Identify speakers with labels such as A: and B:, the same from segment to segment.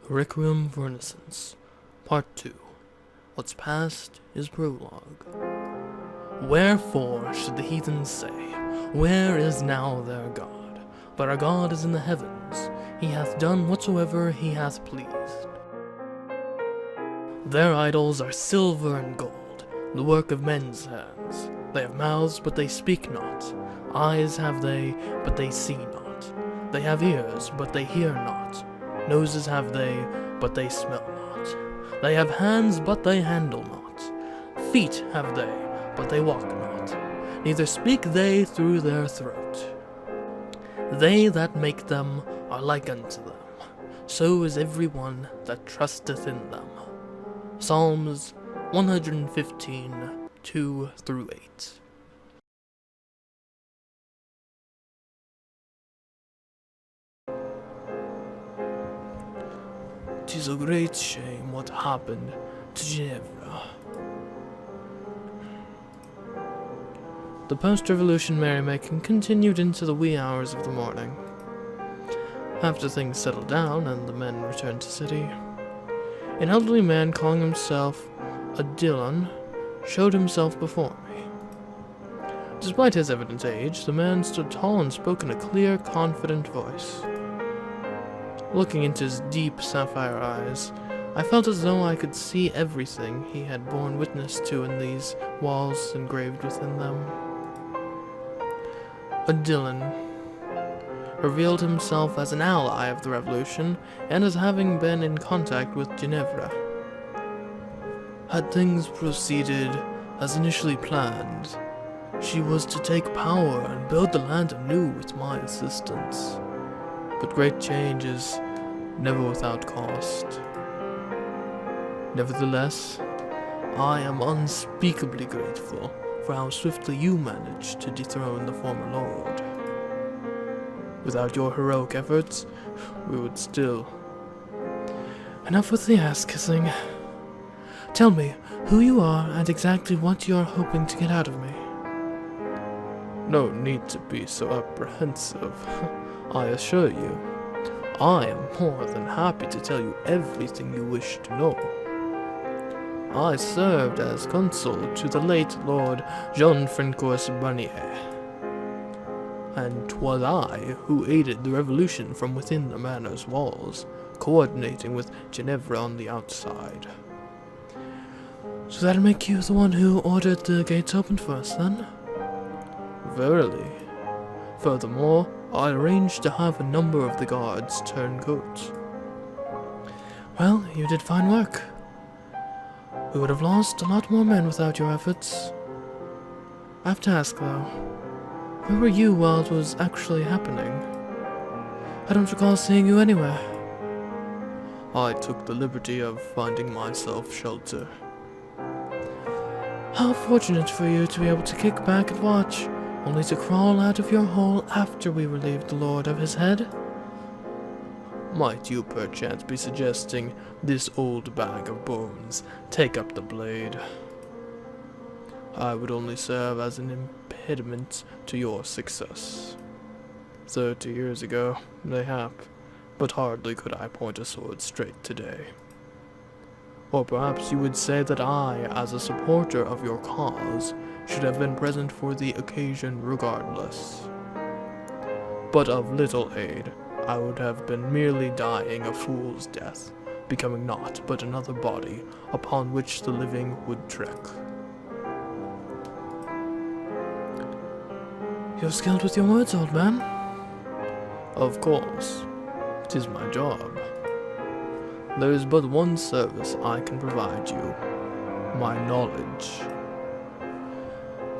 A: Requiem for Innocence, Part 2. What's past is prologue. Wherefore should the heathens say, Where is now their God? But our God is in the heavens, he hath done whatsoever he hath pleased. Their idols are silver and gold, the work of men's hands. They have mouths, but they speak not. Eyes have they, but they see not. They have ears, but they hear not. Noses have they, but they smell not. They have hands, but they handle not. Feet have they, but they walk not. Neither speak they through their throat. They that make them are like unto them. So is every one that trusteth in them. Psalms 115, 2-8. 'Tis a great shame what happened to Ginevra. The post-revolution merrymaking continued into the wee hours of the morning. After things settled down and the men returned to city, an elderly man calling himself a Dillon showed himself before me. Despite his evident age, the man stood tall and spoke in a clear, confident voice. Looking into his deep sapphire eyes, I felt as though I could see everything he had borne witness to in these walls engraved within them. A Dillon revealed himself as an ally of the revolution and as having been in contact with Ginevra. Had things proceeded as initially planned, she was to take power and build the land anew with my assistance. But great change is never without cost. Nevertheless, I am unspeakably grateful for how swiftly you managed to dethrone the former lord. Without your heroic efforts, we would still... Enough with the ass-kissing. Tell me who you are and exactly what you are hoping to get out of me. No need to be so apprehensive. I assure you, I am more than happy to tell you everything you wish to know. I served as consul to the late Lord Jean-Francois Barnier, and 'twas I who aided the revolution from within the manor's walls, coordinating with Ginevra on the outside. So that'll make you the one who ordered the gates opened for us, then? Verily. Furthermore, I arranged to have a number of the guards turn goats. Well, you did fine work. We would have lost a lot more men without your efforts. I have to ask, though, where were you while it was actually happening? I don't recall seeing you anywhere. I took the liberty of finding myself shelter. How fortunate for you to be able to kick back and watch, only to crawl out of your hole after we relieved the Lord of his head. Might you perchance be suggesting this old bag of bones take up the blade? I would only serve as an impediment to your success. 30 years ago, mayhap, but hardly could I point a sword straight today. Or perhaps you would say that I, as a supporter of your cause, should have been present for the occasion regardless. But of little aid, I would have been merely dying a fool's death, becoming naught but another body upon which the living would tread. You're skilled with your words, old man. Of course. 'Tis my job. There is but one service I can provide you. My knowledge.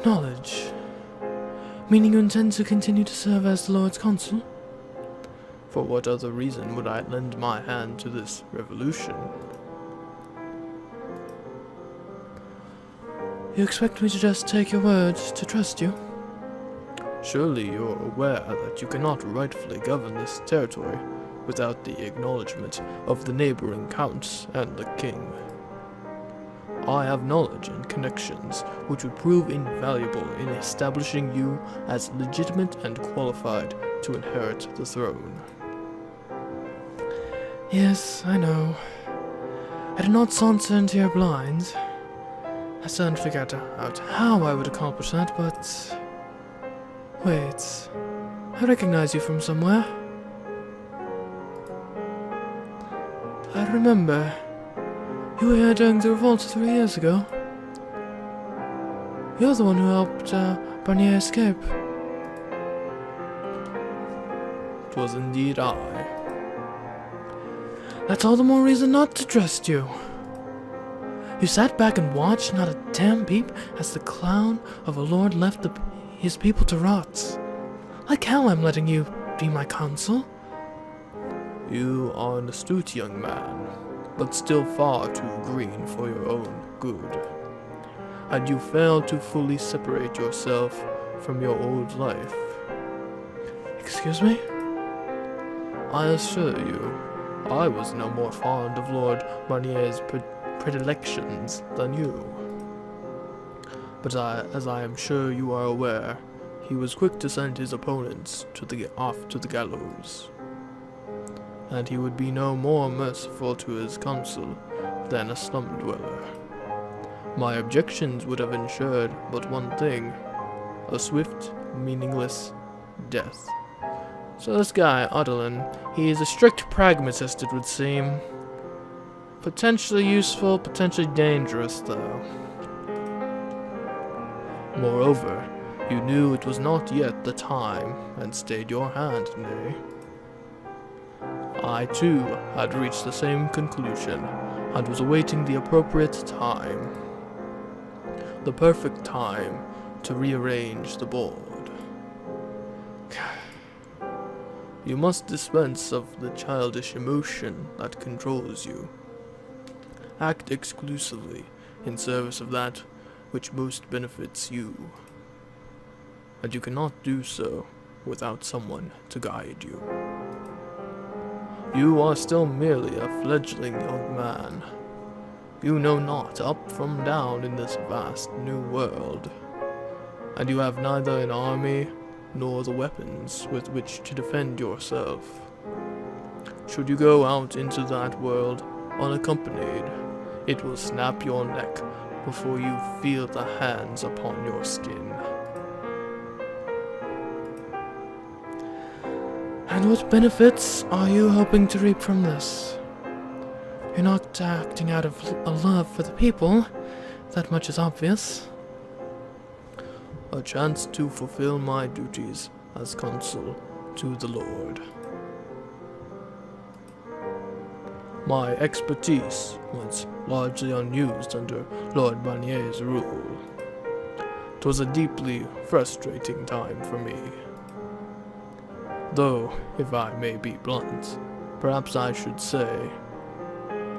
A: Knowledge? Meaning you intend to continue to serve as the Lord's consul? For what other reason would I lend my hand to this revolution? You expect me to just take your word to trust you? Surely you're aware that you cannot rightfully govern this territory without the acknowledgement of the neighboring counts and the king. I have knowledge and connections which would prove invaluable in establishing you as legitimate and qualified to inherit the throne. Yes, I know. I did not saunter into your blinds. I still hadn't figured out how I would accomplish that, but... Wait, I recognize you from somewhere. I remember. You were here during the revolt 3 years ago. You're the one who helped Barnier escape.
B: It was indeed I.
A: That's all the more reason not to trust you. You sat back and watched, not a damn peep, as the clown of a lord left his people to rot. Like hell I'm letting you be my counsel.
B: You are an astute young man, but still far too green for your own good. And you fail to fully separate yourself from your old life.
A: Excuse me?
B: I assure you, I was no more fond of Lord Barnier's predilections than you. But as I am sure you are aware, he was quick to send his opponents off to the gallows. And he would be no more merciful to his counsel than a slum dweller. My objections would have ensured but one thing: a swift, meaningless death.
A: So this guy, Odilon, he is a strict pragmatist, it would seem. Potentially useful, potentially dangerous, though.
B: Moreover, you knew it was not yet the time, and stayed your hand, nay. I, too, had reached the same conclusion, and was awaiting the appropriate time. The perfect time to rearrange the board. You must dispense of the childish emotion that controls you. Act exclusively in service of that which most benefits you. And you cannot do so without someone to guide you. You are still merely a fledgling young man. You know not up from down in this vast new world. And you have neither an army nor the weapons with which to defend yourself. Should you go out into that world unaccompanied, it will snap your neck before you feel the hands upon your skin.
A: And what benefits are you hoping to reap from this? You're not acting out of a love for the people, that much is obvious.
B: A chance to fulfill my duties as consul to the Lord. My expertise went largely unused under Lord Barnier's rule. 'Twas a deeply frustrating time for me. Though, if I may be blunt, perhaps I should say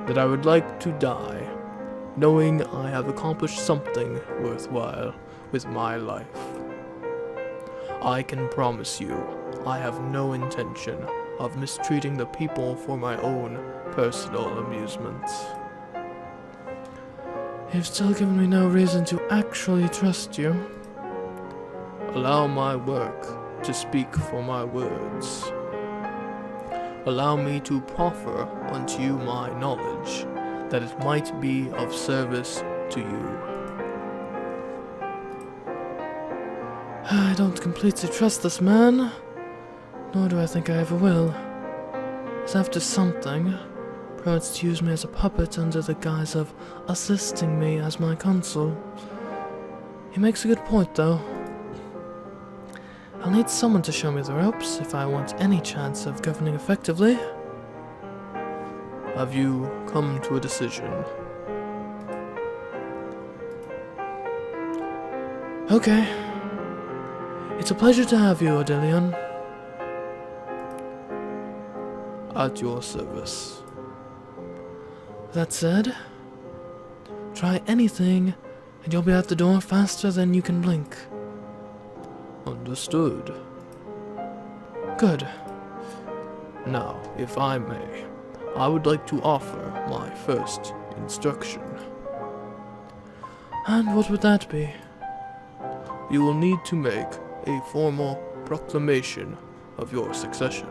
B: that I would like to die knowing I have accomplished something worthwhile with my life. I can promise you, I have no intention of mistreating the people for my own personal amusement.
A: You've still given me no reason to actually trust you.
B: Allow my work to speak for my words. Allow me to proffer unto you my knowledge, that it might be of service to you.
A: I don't completely trust this man, nor do I think I ever will. He's after something, perhaps to use me as a puppet under the guise of assisting me as my consul. He makes a good point, though. I'll need someone to show me the ropes if I want any chance of governing effectively.
B: Have you come to a decision?
A: Okay. It's a pleasure to have you, Odilon.
B: At your service.
A: That said, try anything, and you'll be out the door faster than you can blink.
B: Understood.
A: Good.
B: Now, if I may, I would like to offer my first instruction.
A: And what would that be?
B: You will need to make a formal proclamation of your succession.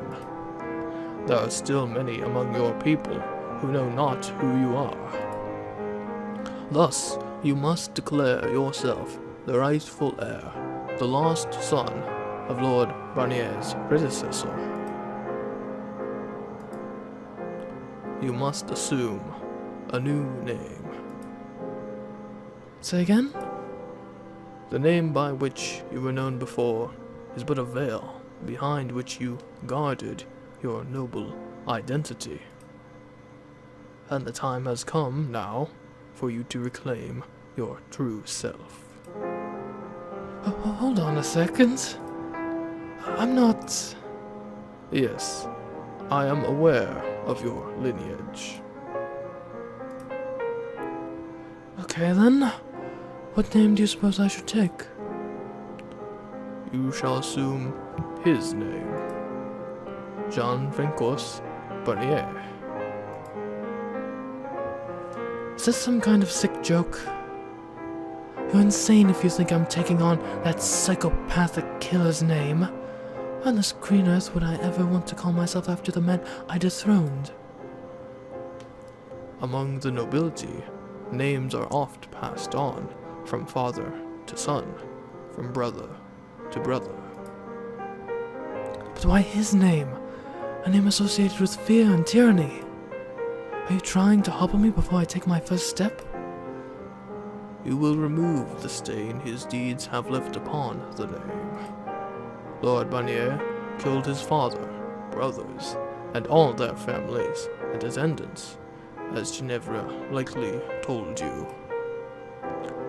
B: there are still many among your people who know not who you are. Thus, you must declare yourself the rightful heir, the lost son of Lord Barnier's predecessor. You must assume a new name.
A: Say again?
B: The name by which you were known before is but a veil behind which you guarded your noble identity. And the time has come now for you to reclaim your true self.
A: Hold on a second. I'm not...
B: Yes, I am aware of your lineage.
A: Okay then. What name do you suppose I should take?
B: You shall assume his name. Jean Francois Barnier.
A: Is this some kind of sick joke? You're insane if you think I'm taking on that psychopathic killer's name. On this green earth would I ever want to call myself after the man I dethroned?
B: Among the nobility, names are oft passed on from father to son, from brother to brother.
A: But why his name? A name associated with fear and tyranny. Are you trying to hobble me before I take my first step?
B: You will remove the stain his deeds have left upon the name. Lord Barnier killed his father, brothers, and all their families and attendants, as Ginevra likely told you.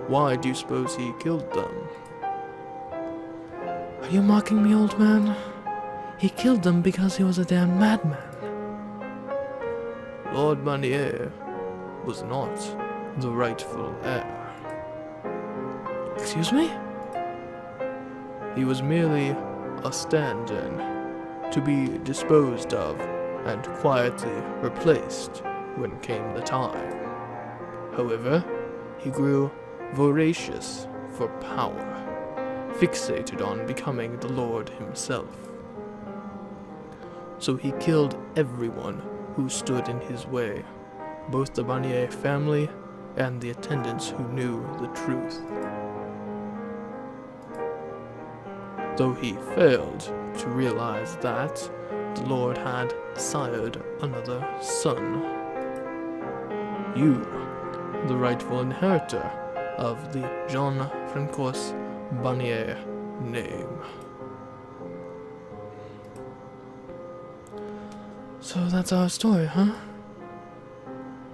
B: Why do you suppose he killed them?
A: Are you mocking me, old man? He killed them because he was a damn madman.
B: Lord Barnier was not the rightful heir.
A: Excuse me?
B: He was merely a stand-in, to be disposed of and quietly replaced when came the time. However, he grew voracious for power, fixated on becoming the Lord himself. So he killed everyone who stood in his way, both the Barnier family and the attendants who knew the truth. Though he failed to realize that the Lord had sired another son. You, the rightful inheritor of the Jean Francois Barnier name.
A: So that's our story, huh?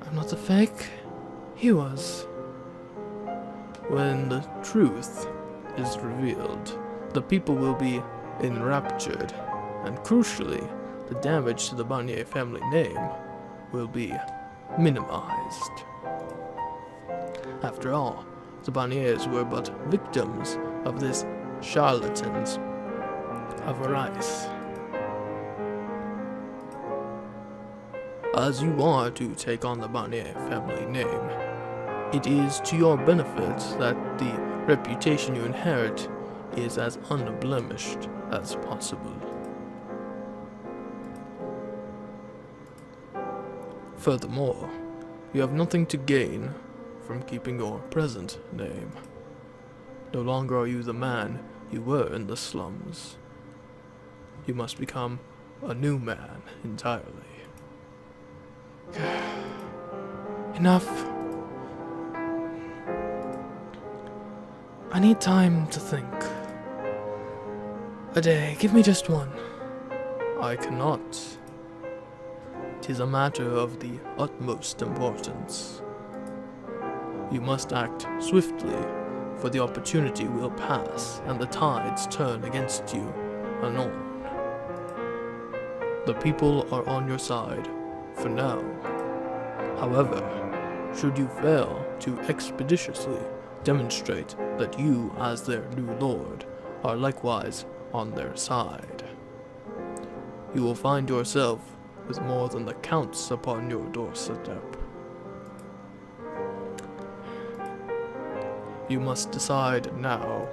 A: I'm not the fake. He was.
B: When the truth is revealed, the people will be enraptured, and crucially, the damage to the Barnier family name will be minimized. After all, the Barniers were but victims of this charlatans avarice. As you are to take on the Barnier family name, it is to your benefit that the reputation you inherit is as unblemished as possible. Furthermore, you have nothing to gain from keeping your present name. No longer are you the man you were in the slums. You must become a new man entirely.
A: Enough. I need time to think. A day. Give me just one.
B: I cannot. 'Tis a matter of the utmost importance. You must act swiftly, for the opportunity will pass and the tides turn against you anon. The people are on your side, for now. However, should you fail to expeditiously demonstrate that you, as their new lord, are likewise on their side, you will find yourself with more than the counts upon your doorstep. You must decide now.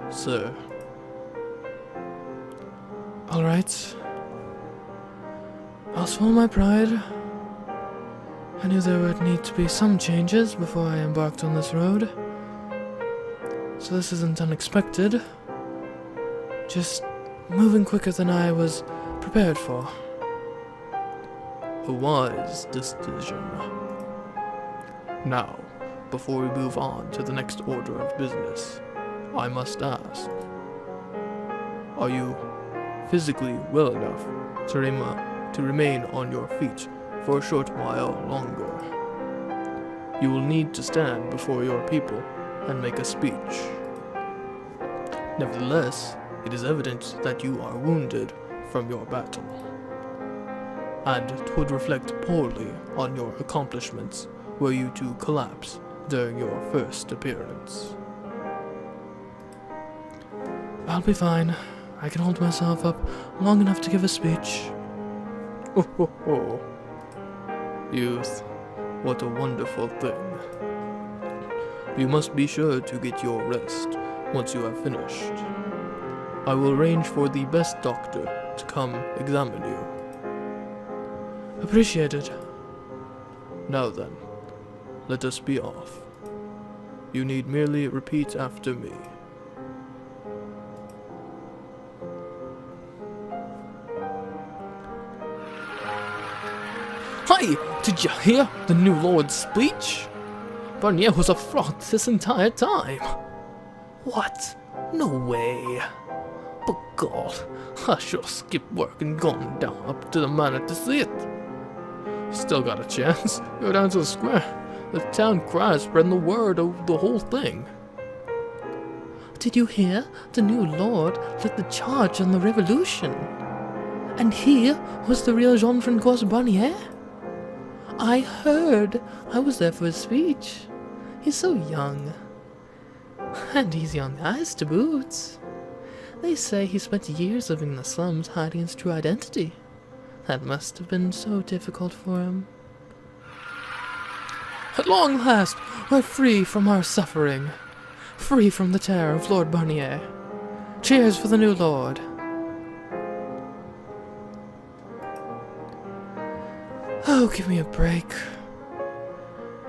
B: Sir,
A: Alright. I'll swallow my pride. I knew there would need to be some changes before I embarked on this road. So this isn't unexpected. Just moving quicker than I was prepared for.
B: A wise decision. Now, before we move on to the next order of business, I must ask, are you physically well enough to remain on your feet for a short while longer? You will need to stand before your people and make a speech. Nevertheless, it is evident that you are wounded from your battle, and 'twould reflect poorly on your accomplishments were you to collapse during your first appearance.
A: I'll be fine. I can hold myself up long enough to give a speech.
B: Ho ho ho. Youth, what a wonderful thing. You must be sure to get your rest once you have finished. I will arrange for the best doctor to come examine you.
A: Appreciated.
B: Now then, let us be off. You need merely repeat after me.
A: Hi! Did you hear the new Lord's speech? Barnier was a fraud this entire time. What? No way. But God, I should have skipped work and gone down up to the manor to see it. Still got a chance. Go down to the square. The town crier spreading the word of the whole thing. Did you hear? The new Lord led the charge on the revolution. And he was the real Jean-Francois Barnier? I heard. I was there for his speech. He's so young. And he's young eyes to boot. They say he spent years living in the slums hiding his true identity. That must have been so difficult for him. At long last, we're free from our suffering. Free from the terror of Lord Barnier. Cheers for the new Lord. Oh, give me a break.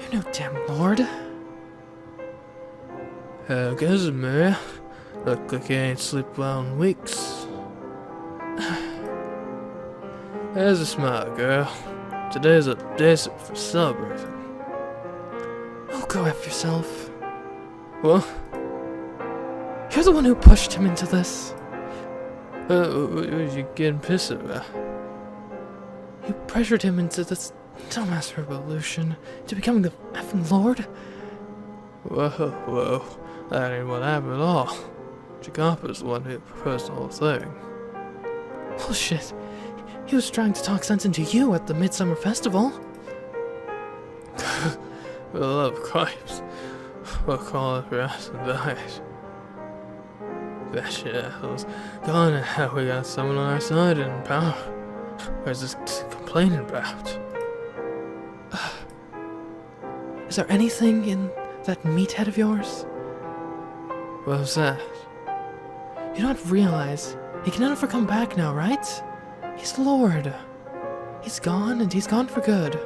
A: You're no damn Lord. Guess me. Look like you ain't slept well in weeks. There's a smile, girl. Today's a day for celebrating. Oh, go F yourself. What? You're the one who pushed him into this. What are you getting pissed about? You pressured him into this dumbass revolution, to becoming the effing Lord? Whoa. That ain't what happened at all. Jacopo's the one who proposed the whole thing. Bullshit. He was trying to talk sense into you at the Midsummer Festival. For the love of Christ. We'll call it for us and died. That shit assholes gone and how we got someone on our side in power. Where's this complaining about? Is there anything in that meathead of yours? What was that? You don't realize he can never come back now, right? He's Lord. He's gone, and he's gone for good.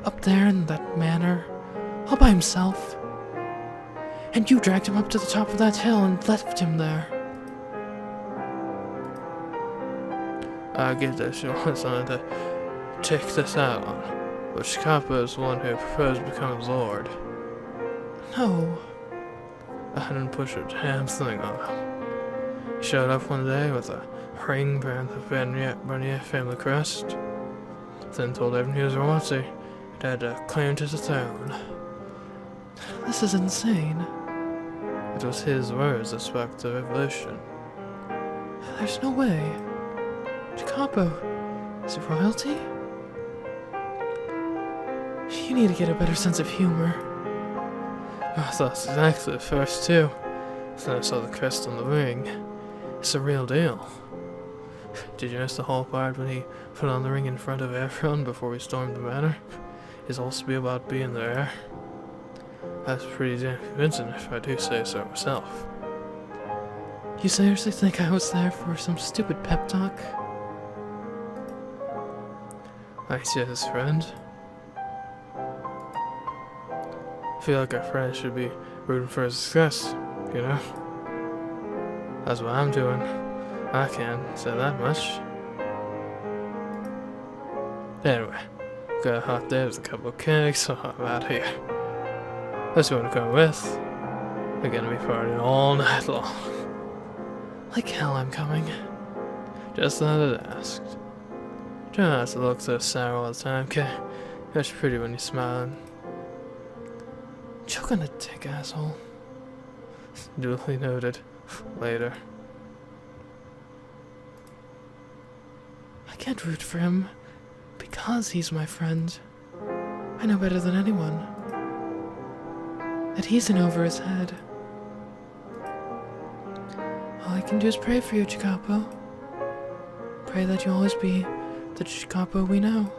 A: Up there in that manor, all by himself. And you dragged him up to the top of that hill and left him there. I get that you want someone to take this out on, but Jacopo is the one who proposed to become Lord. No. I didn't push a damn thing on him. He showed up one day with a ring bearing the Barnier family crest, then told everyone he was royalty and had a claim to the throne. This is insane. It was his words that sparked the revolution. There's no way. Jacopo is royalty? You need to get a better sense of humor. I thought exactly at first too. Then I saw the crest on the ring. It's the real deal. Did you miss the whole part when he put on the ring in front of everyone before we stormed the manor? His whole spiel about being there. That's pretty damn convincing if I do say so myself. You seriously think I was there for some stupid pep talk? I see this, friend. I feel like our friend should be rooting for his success, you know? That's what I'm doing. I can't say that much. Anyway, got a hot day with a couple of cakes, so I'm out here. Let's go to come with. We're gonna be partying all night long. Like hell I'm coming. Just thought I'd ask. Try not to look so sour all the time, okay? You're pretty when you're smiling. Choke on a dick, asshole. Duly noted. Later. I can't root for him because he's my friend. I know better than anyone that he's in over his head. All I can do is pray for you, Chikapo. Pray that you'll always be the Chikapo we know.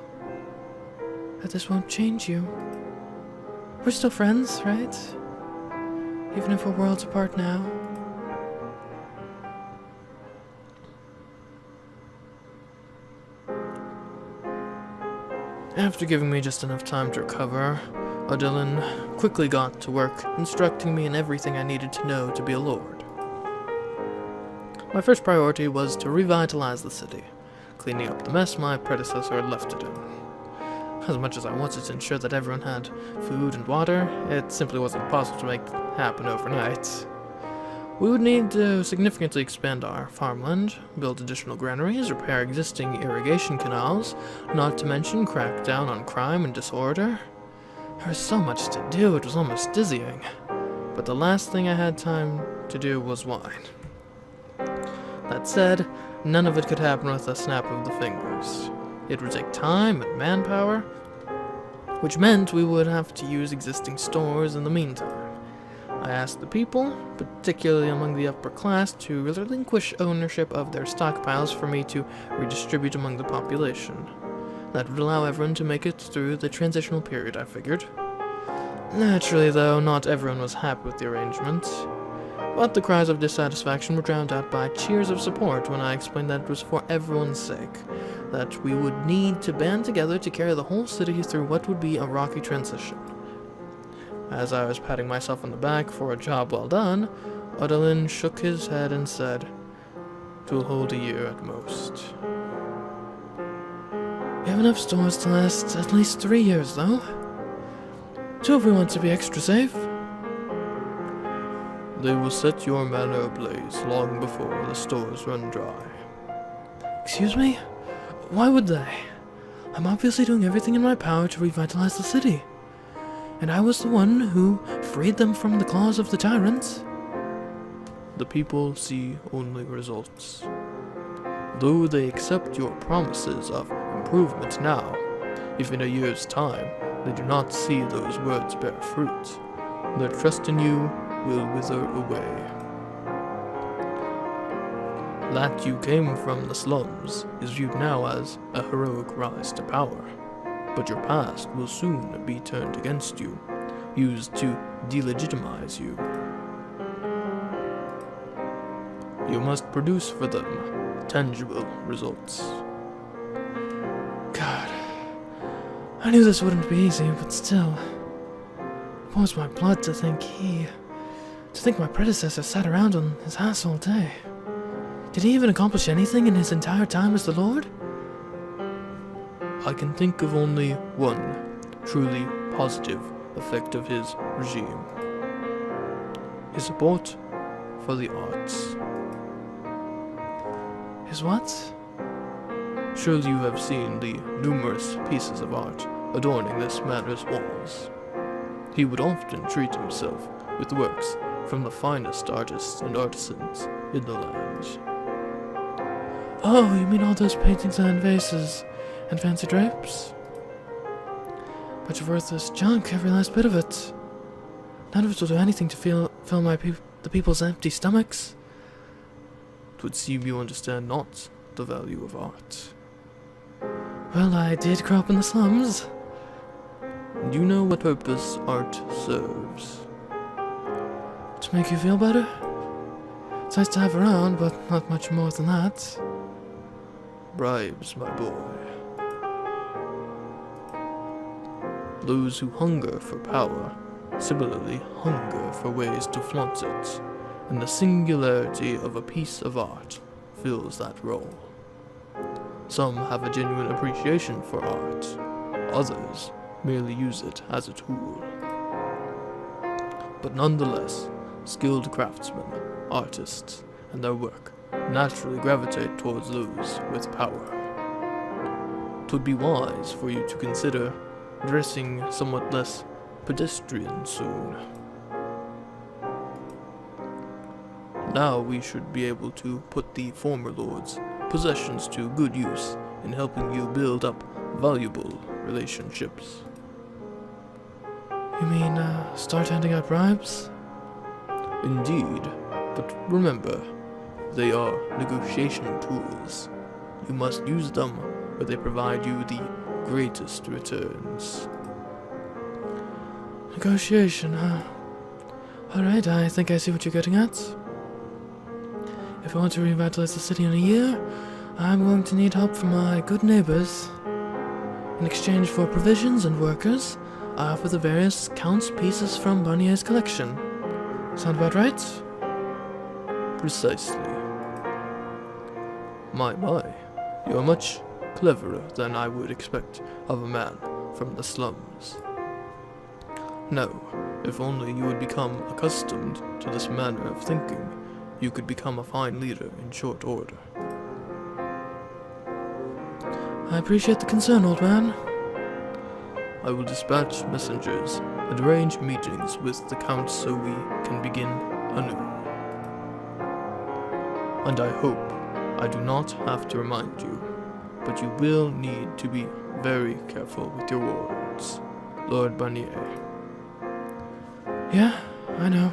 A: That this won't change you. We're still friends, right? Even if we're worlds apart now. After giving me just enough time to recover, Odilin quickly got to work, instructing me in everything I needed to know to be a lord. My first priority was to revitalize the city, cleaning up the mess my predecessor had left it in. As much as I wanted to ensure that everyone had food and water, it simply wasn't possible to make happen overnight. We would need to significantly expand our farmland, build additional granaries, repair existing irrigation canals, not to mention crack down on crime and disorder. There was so much to do, it was almost dizzying. But the last thing I had time to do was wine. That said, none of it could happen with a snap of the fingers. It would take time and manpower, which meant we would have to use existing stores in the meantime. I asked the people, particularly among the upper class, to relinquish ownership of their stockpiles for me to redistribute among the population. That would allow everyone to make it through the transitional period, I figured. Naturally, though, not everyone was happy with the arrangement. But the cries of dissatisfaction were drowned out by cheers of support when I explained that it was for everyone's sake, that we would need to band together to carry the whole city through what would be a rocky transition. As I was patting myself on the back for a job well done, Odilin shook his head and said, "'Twill hold a year at most." We have enough stores to last at least 3 years, though. So if we want to be extra safe, they will set your manor ablaze long before the stores run dry. Excuse me? Why would they? I'm obviously doing everything in my power to revitalize the city. And I was the one who freed them from the claws of the tyrants. The people see only results. Though they accept your promises of improvement now, if in a year's time they do not see those words bear fruit, their trust in you will wither away. That you came from the slums is viewed now as a heroic rise to power, but your past will soon be turned against you, used to delegitimize you. You must produce for them tangible results. God, I knew this wouldn't be easy, but still, it warms my blood to think my predecessor sat around on his ass all day. Did he even accomplish anything in his entire time as the Lord? I can think of only one truly positive effect of his regime. His support for the arts. His what? Surely you have seen the numerous pieces of art adorning this manor's walls. He would often treat himself with works from the finest artists and artisans in the land. Oh, you mean all those paintings and vases and fancy drapes? Bunch of worthless junk, every last bit of it. None of it will do anything to fill the people's empty stomachs. It would seem you understand not the value of art. Well, I did grow up in the slums. Do you know what purpose art serves? To make you feel better?
B: It's nice to have around, but not much more than that.
A: Bribes, my boy. Those who hunger for power similarly hunger for ways to flaunt it, and the singularity of a piece of art fills that role. Some have a genuine appreciation for art, others merely use it as a tool. But nonetheless, skilled craftsmen, artists, and their work naturally gravitate towards those with power. 'Twould be wise for you to consider dressing somewhat less pedestrian soon. Now we should be able to put the former lord's possessions to good use in helping you build up valuable relationships.
B: You mean, start handing out bribes?
A: Indeed, but remember, they are negotiation tools. You must use them where they provide you the greatest returns.
B: Negotiation, huh? Alright, I think I see what you're getting at. If I want to revitalize the city in a year, I'm going to need help from my good neighbors. In exchange for provisions and workers, I offer the various Count's pieces from Barnier's collection. Sound about right?
A: Precisely. My, you're much cleverer than I would expect of a man from the slums. No, if only you would become accustomed to this manner of thinking, you could become a fine leader in short order.
B: I appreciate the concern, old man.
A: I will dispatch messengers and arrange meetings with the Count so we can begin anew. And I hope I do not have to remind you, but you will need to be very careful with your words, Lord Barnier.
B: Yeah, I know.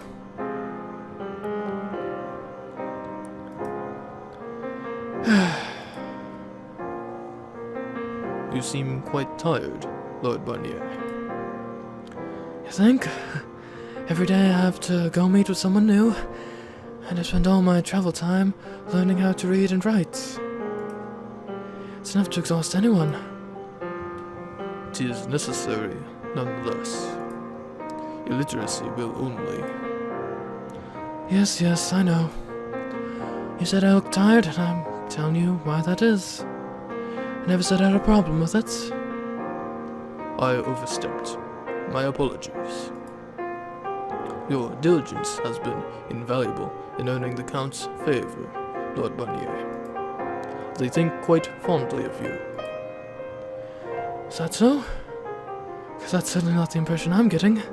A: You seem quite tired, Lord Barnier.
B: You think? Every day I have to go meet with someone new, and I spend all my travel time learning how to read and write. It's enough to exhaust anyone.
A: 'Tis necessary, nonetheless. Illiteracy will only.
B: Yes, I know. You said I look tired, and I'm telling you why that is. I never said I had a problem with it.
A: I overstepped. My apologies. Your diligence has been invaluable in earning the Count's favor, Lord Barnier. They think quite fondly of you.
B: Is that so? Because that's certainly not the impression I'm getting.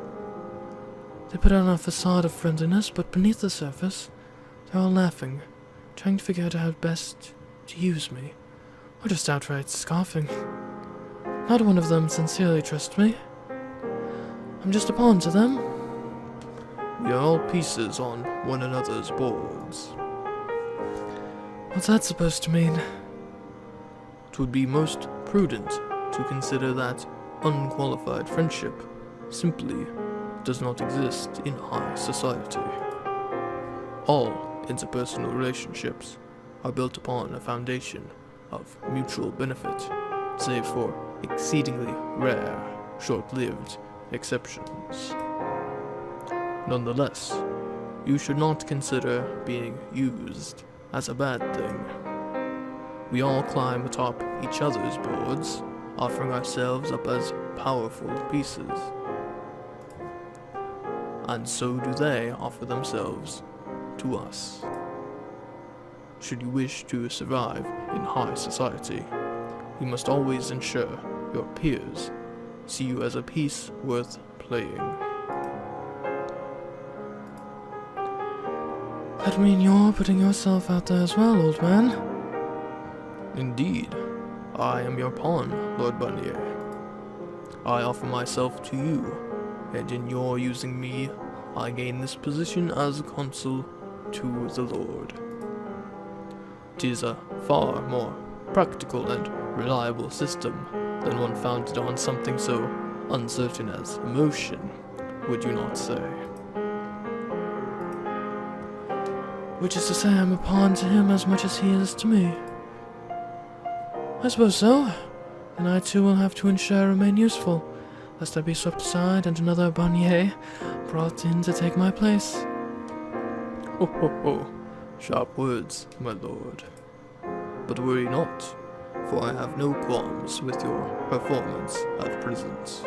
B: They put on a facade of friendliness, but beneath the surface, they're all laughing, trying to figure out how best to use me, or just outright scoffing. Not one of them sincerely trusts me. I'm just a pawn to them.
A: We are all pieces on one another's boards.
B: What's that supposed to mean?
A: It would be most prudent to consider that unqualified friendship simply does not exist in high society. All interpersonal relationships are built upon a foundation of mutual benefit, save for exceedingly rare, short-lived exceptions. Nonetheless, you should not consider being used as a bad thing. We all climb atop each other's boards, offering ourselves up as powerful pieces. And so do they offer themselves to us. Should you wish to survive in high society, you must always ensure your peers see you as a piece worth playing.
B: That mean you're putting yourself out there as well, old man?
A: Indeed, I am your pawn, Lord Barnier. I offer myself to you, and in your using me, I gain this position as consul to the Lord. 'Tis a far more practical and reliable system than one founded on something so uncertain as emotion, would you not say? Which is to say I'm a pawn to him as much as he is to me. I suppose so. Then I too will have to ensure I remain useful, lest I be swept aside and another Barnier brought in to take my place.
B: Ho ho ho, sharp words, my lord. But worry not, for I have no qualms with your performance at present.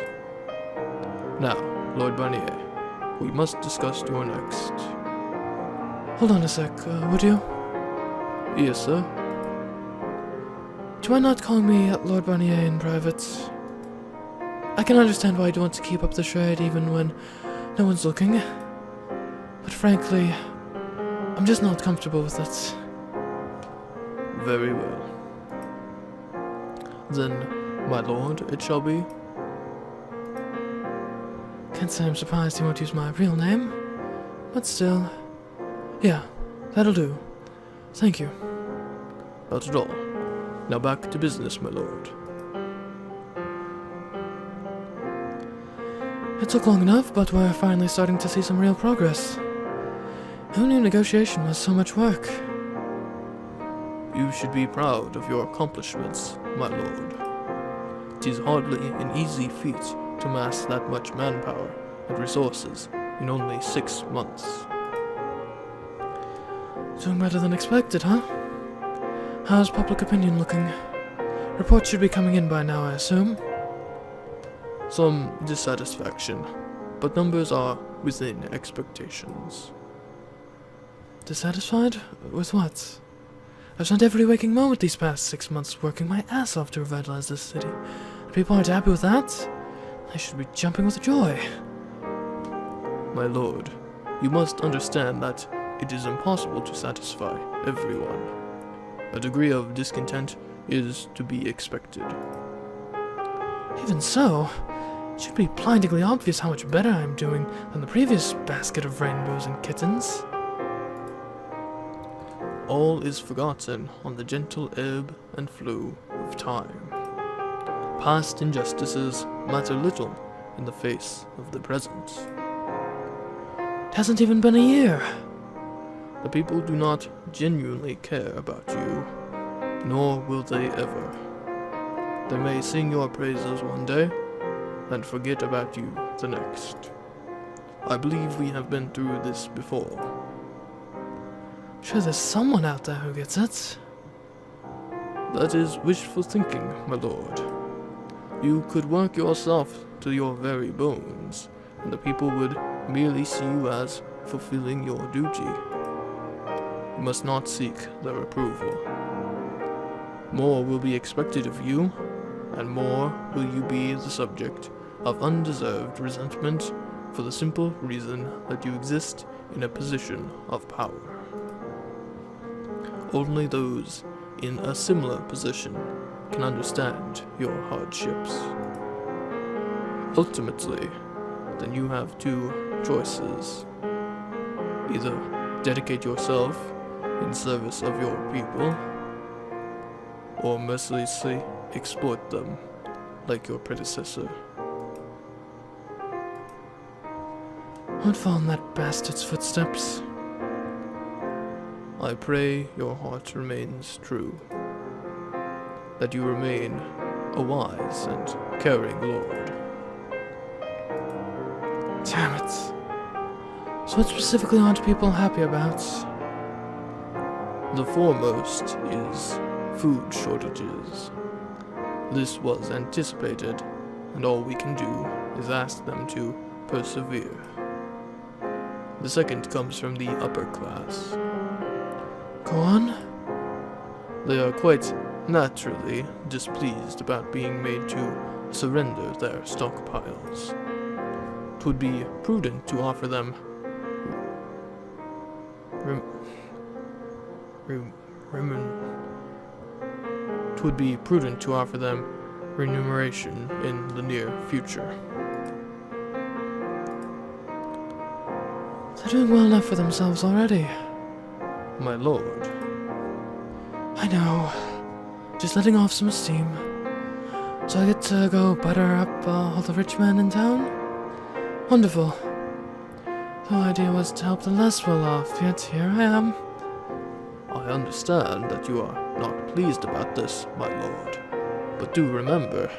B: Now, Lord Barnier, we must discuss your next.
A: Hold on a sec, would you?
B: Yes, sir?
A: Do you mind not calling me Lord Barnier in private? I can understand why you'd want to keep up the charade even when no one's looking. But frankly, I'm just not comfortable with it.
B: Very well. Then, my lord, it shall be.
A: Can't say I'm surprised he won't use my real name, but still. Yeah, that'll do. Thank you.
B: Not at all. Now back to business, my lord.
A: It took long enough, but we're finally starting to see some real progress. Who knew negotiation was so much work?
B: You should be proud of your accomplishments, my lord. 'Tis hardly an easy feat to mass that much manpower and resources in only 6 months.
A: Doing better than expected, huh? How's public opinion looking? Reports should be coming in by now, I assume.
B: Some dissatisfaction, but numbers are within expectations.
A: Dissatisfied? With what? I've spent every waking moment these past 6 months working my ass off to revitalize this city. And people aren't happy with that? I should be jumping with joy.
B: My lord, you must understand that it is impossible to satisfy everyone. A degree of discontent is to be expected.
A: Even so, it should be blindingly obvious how much better I'm doing than the previous basket of rainbows and kittens.
B: All is forgotten on the gentle ebb and flow of time. Past injustices matter little in the face of the present.
A: It hasn't even been a year.
B: The people do not genuinely care about you, nor will they ever. They may sing your praises one day, and forget about you the next. I believe we have been through this before.
A: Sure, there's someone out there who gets it.
B: That is wishful thinking, my lord. You could work yourself to your very bones, and the people would merely see you as fulfilling your duty. You must not seek their approval. More will be expected of you, and more will you be the subject of undeserved resentment for the simple reason that you exist in a position of power. Only those in a similar position can understand your hardships. Ultimately, then you have two choices. Either dedicate yourself in service of your people, or mercilessly exploit them like your predecessor.
A: Won't follow in that bastard's footsteps.
B: I pray your heart remains true, that you remain a wise and caring lord.
A: Damn it. So what specifically aren't people happy about?
B: The foremost is food shortages. This was anticipated, and all we can do is ask them to persevere. The second comes from the upper class.
A: Go on.
B: They are quite naturally displeased about being made to surrender their stockpiles. 'Twould be prudent to offer them remuneration in the near future.
A: They're doing well enough for themselves already.
B: My lord,
A: I know. Just letting off some steam. So I get to go butter up all the rich men in town? Wonderful. The whole idea was to help the less well off, yet here I am, understand that you are not pleased about this, my lord, but do remember,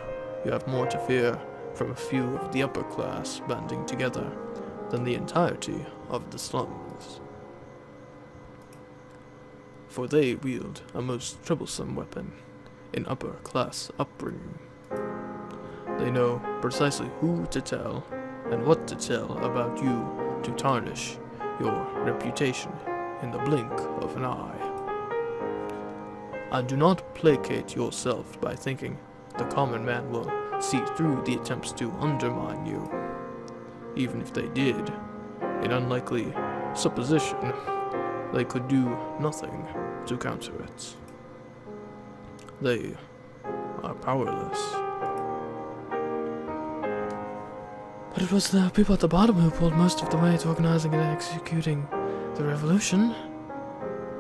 A: you have more to fear from a few of the upper class banding together than the entirety of the slums. For they wield a most troublesome weapon in upper class upbringing. They know precisely who to tell and what to tell about you to tarnish your reputation in the blink of an eye. And do not placate yourself by thinking the common man will see through the attempts to undermine you. Even if they did, in unlikely supposition, they could do nothing to counter it. They are powerless.
B: But it was the people at the bottom who pulled most of the weight organizing and executing the revolution.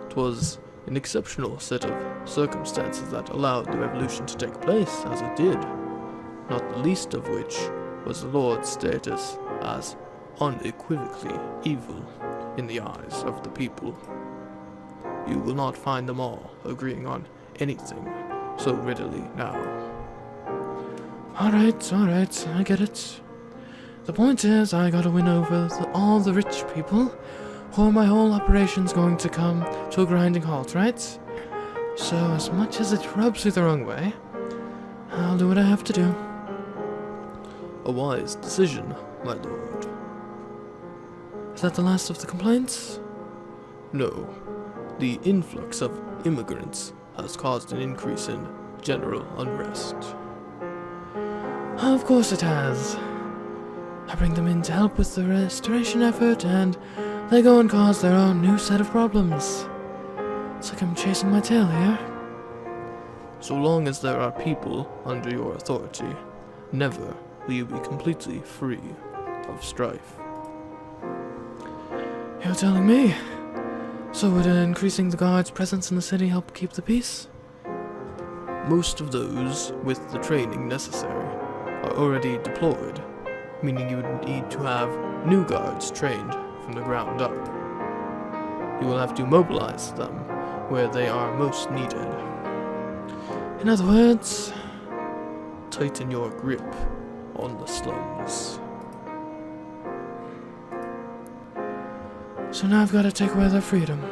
A: It was an exceptional set of circumstances that allowed the revolution to take place as it did, not the least of which was the Lord's status as unequivocally evil in the eyes of the people. You will not find them all agreeing on anything so readily now.
B: Alright, I get it. The point is, I gotta win over all the rich people, or my whole operation's going to come to a grinding halt, right? So, as much as it rubs me the wrong way, I'll do what I have to do.
A: A wise decision, my lord.
B: Is that the last of the complaints?
A: No. The influx of immigrants has caused an increase in general unrest.
B: Of course it has. I bring them in to help with the restoration effort, and they go and cause their own new set of problems. It's like I'm chasing my tail here.
A: So long as there are people under your authority, never will you be completely free of strife.
B: You're telling me? So would increasing the guards' presence in the city help keep the peace?
A: Most of those with the training necessary are already deployed, meaning you would need to have new guards trained from the ground up. You will have to mobilize them where they are most needed.
B: In other words,
A: tighten your grip on the slums.
B: So now I've got to take away their freedom.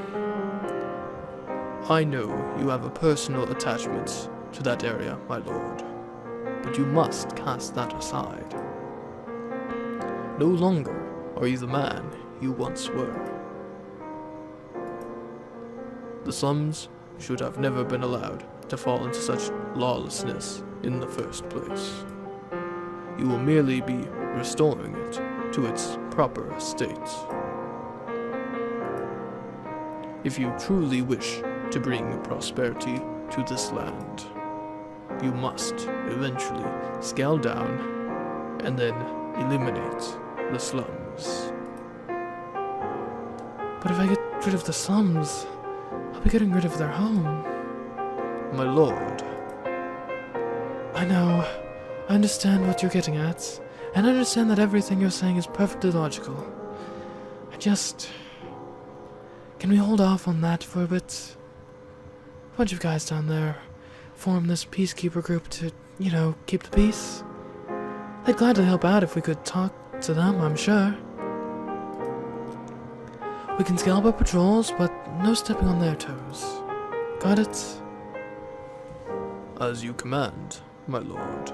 A: I know you have a personal attachment to that area, my lord, but you must cast that aside. No longer are you the man you once were. The slums should have never been allowed to fall into such lawlessness in the first place. You will merely be restoring it to its proper state. If you truly wish to bring prosperity to this land, you must eventually scale down and then eliminate the slums.
B: But if I get rid of the slums, I'll be getting rid of their home.
A: My lord.
B: I know. I understand what you're getting at, and I understand that everything you're saying is perfectly logical. Can we hold off on that for a bit? A bunch of guys down there form this peacekeeper group to, keep the peace. They'd gladly help out if we could talk to them, I'm sure. We can scale up our patrols, but no stepping on their toes. Got it?
A: As you command, my lord.